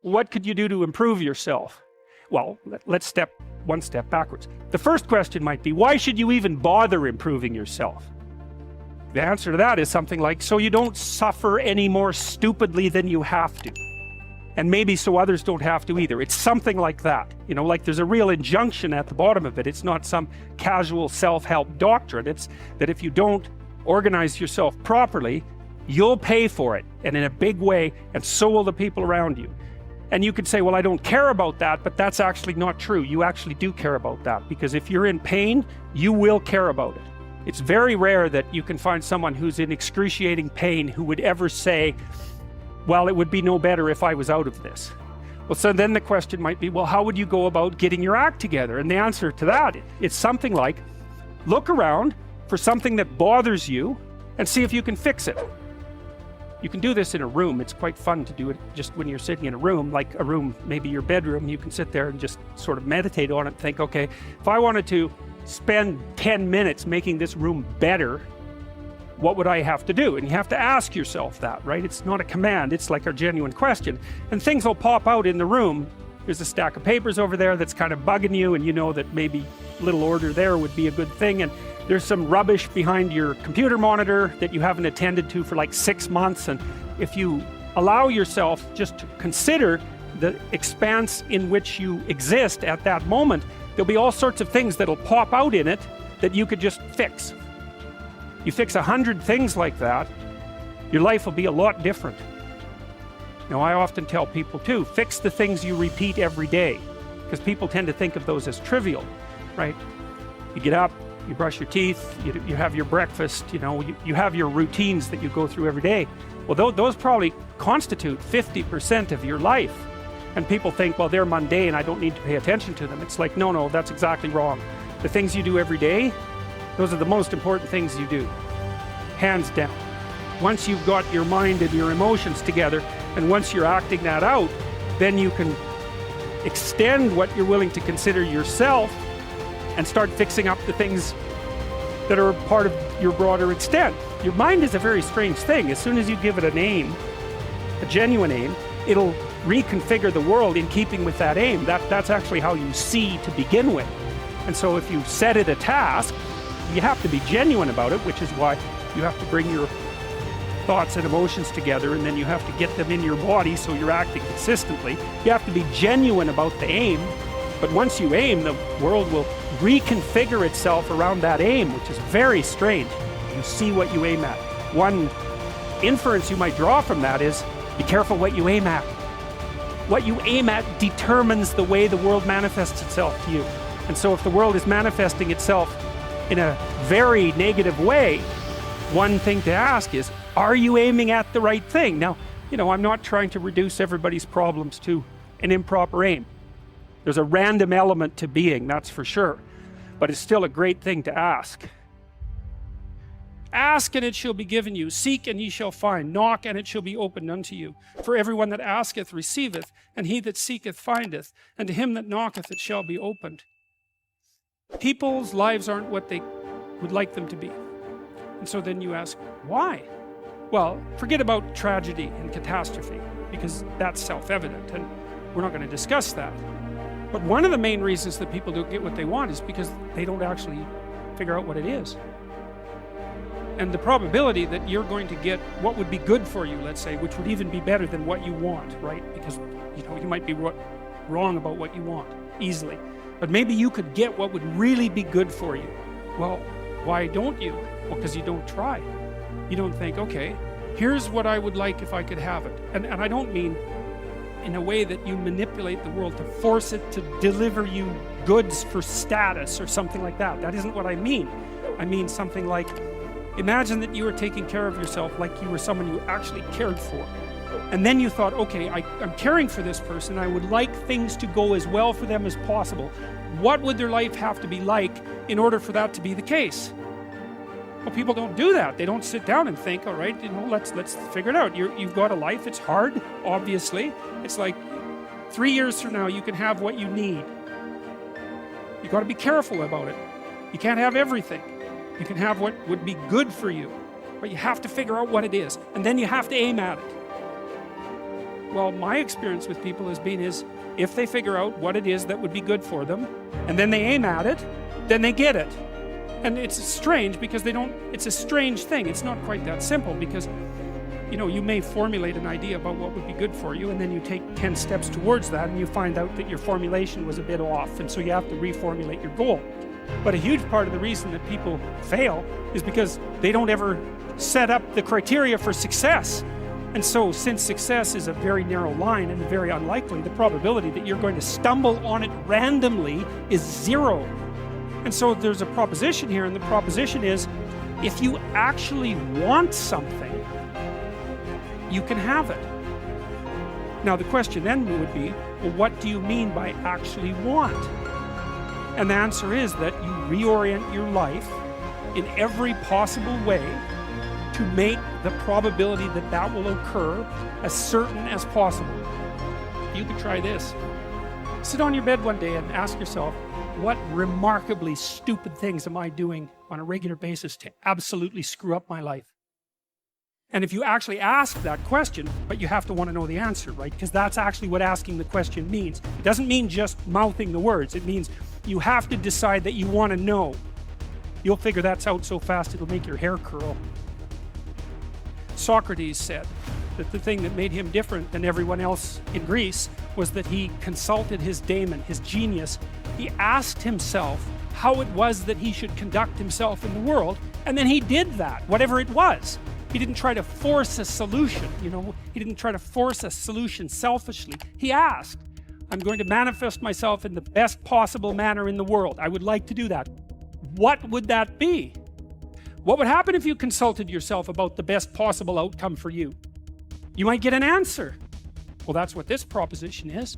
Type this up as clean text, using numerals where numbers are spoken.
what could you do to improve yourself? Well, let's step one step backwards. The first question might be, why should you even bother improving yourself? The answer to that is something like, so you don't suffer any more stupidly than you have to. And maybe so others don't have to either. It's something like that. You know, like there's a real injunction at the bottom of it. It's not some casual self-help doctrine. It's that if you don't organize yourself properly, you'll pay for it, and in a big way, and so will the people around you. And you could say, well, I don't care about that, but that's actually not true. You actually do care about that, because if you're in pain, you will care about it. It's very rare that you can find someone who's in excruciating pain who would ever say, well, it would be no better if I was out of this. Well, so then the question might be, well, how would you go about getting your act together? And the answer to that is something like, look around for something that bothers you and see if you can fix it. You can do this in a room. It's quite fun to do it just when you're sitting in a room, like a room, maybe your bedroom. You can sit there and just sort of meditate on it and think, okay, if I wanted to spend 10 minutes making this room better, what would I have to do? And you have to ask yourself that, right? It's not a command, it's like a genuine question. And things will pop out in the room. There's a stack of papers over there that's kind of bugging you, and you know that maybe a little order there would be a good thing. And there's some rubbish behind your computer monitor that you haven't attended to for like 6 months. And if you allow yourself just to consider the expanse in which you exist at that moment, there'll be all sorts of things that'll pop out in it that you could just fix. You fix 100 things like that, your life will be a lot different. Now, I often tell people too, fix the things you repeat every day, because people tend to think of those as trivial, right? You get up, you brush your teeth, you have your breakfast, you know, you have your routines that you go through every day. Well, those probably constitute 50% of your life. And people think, well, they're mundane, I don't need to pay attention to them. It's like, no, that's exactly wrong. The things you do every day, those are the most important things you do, hands down. Once you've got your mind and your emotions together, and once you're acting that out, then you can extend what you're willing to consider yourself and start fixing up the things that are part of your broader extent. Your mind is a very strange thing. As soon as you give it a name, a genuine aim, it'll reconfigure the world in keeping with that aim. That's actually how you see to begin with. And so if you set it a task, you have to be genuine about it, which is why you have to bring your thoughts and emotions together, and then you have to get them in your body so you're acting consistently. You have to be genuine about the aim, but once you aim, the world will reconfigure itself around that aim, which is very strange. You see what you aim at. One inference you might draw from that is, be careful what you aim at. What you aim at determines the way the world manifests itself to you. And so if the world is manifesting itself in a very negative way, one thing to ask is, are you aiming at the right thing? Now, you know, I'm not trying to reduce everybody's problems to an improper aim. There's a random element to being, that's for sure. But it's still a great thing to ask. Ask and it shall be given you. Seek and ye shall find. Knock and it shall be opened unto you. For everyone that asketh receiveth, and he that seeketh findeth, and to him that knocketh it shall be opened. People's lives aren't what they would like them to be. And so then you ask, why? Well, forget about tragedy and catastrophe, because that's self-evident, and we're not going to discuss that. But one of the main reasons that people don't get what they want is because they don't actually figure out what it is. And the probability that you're going to get what would be good for you, let's say, which would even be better than what you want, right? Because, you know, you might be wrong about what you want, easily. But maybe you could get what would really be good for you. Well, why don't you? Well, because you don't try. You don't think, okay, here's what I would like if I could have it. And I don't mean in a way that you manipulate the world to force it to deliver you goods for status or something like that. That isn't what I mean. I mean something like, imagine that you were taking care of yourself like you were someone you actually cared for. And then you thought, okay, I'm caring for this person. I would like things to go as well for them as possible. What would their life have to be like in order for that to be the case? Well, people don't do that. They don't sit down and think, all right, you know, let's figure it out. You've got a life. It's hard, obviously. It's like 3 years from now, you can have what you need. You've got to be careful about it. You can't have everything. You can have what would be good for you, but you have to figure out what it is, and then you have to aim at it. Well, my experience with people has been is if they figure out what it is that would be good for them, and then they aim at it, then they get it. And it's strange because it's a strange thing. It's not quite that simple because, you know, you may formulate an idea about what would be good for you, and then you take 10 steps towards that, and you find out that your formulation was a bit off, and so you have to reformulate your goal. But a huge part of the reason that people fail is because they don't ever set up the criteria for success. And so, since success is a very narrow line and very unlikely, the probability that you're going to stumble on it randomly is 0. And so there's a proposition here, and the proposition is, if you actually want something, you can have it. Now the question then would be, well, what do you mean by actually want? And the answer is that you reorient your life in every possible way to make the probability that that will occur as certain as possible. You could try this. Sit on your bed one day and ask yourself, what remarkably stupid things am I doing on a regular basis to absolutely screw up my life? And if you actually ask that question, but you have to want to know the answer, right? Because that's actually what asking the question means. It doesn't mean just mouthing the words. It means you have to decide that you want to know. You'll figure that's out so fast it'll make your hair curl. Socrates said that the thing that made him different than everyone else in Greece was that he consulted his daemon, his genius. He asked himself how it was that he should conduct himself in the world, and then he did that, whatever it was. He didn't try to force a solution, you know, he didn't try to force a solution selfishly. He asked, I'm going to manifest myself in the best possible manner in the world. I would like to do that. What would that be? What would happen if you consulted yourself about the best possible outcome for you? You might get an answer. Well, that's what this proposition is.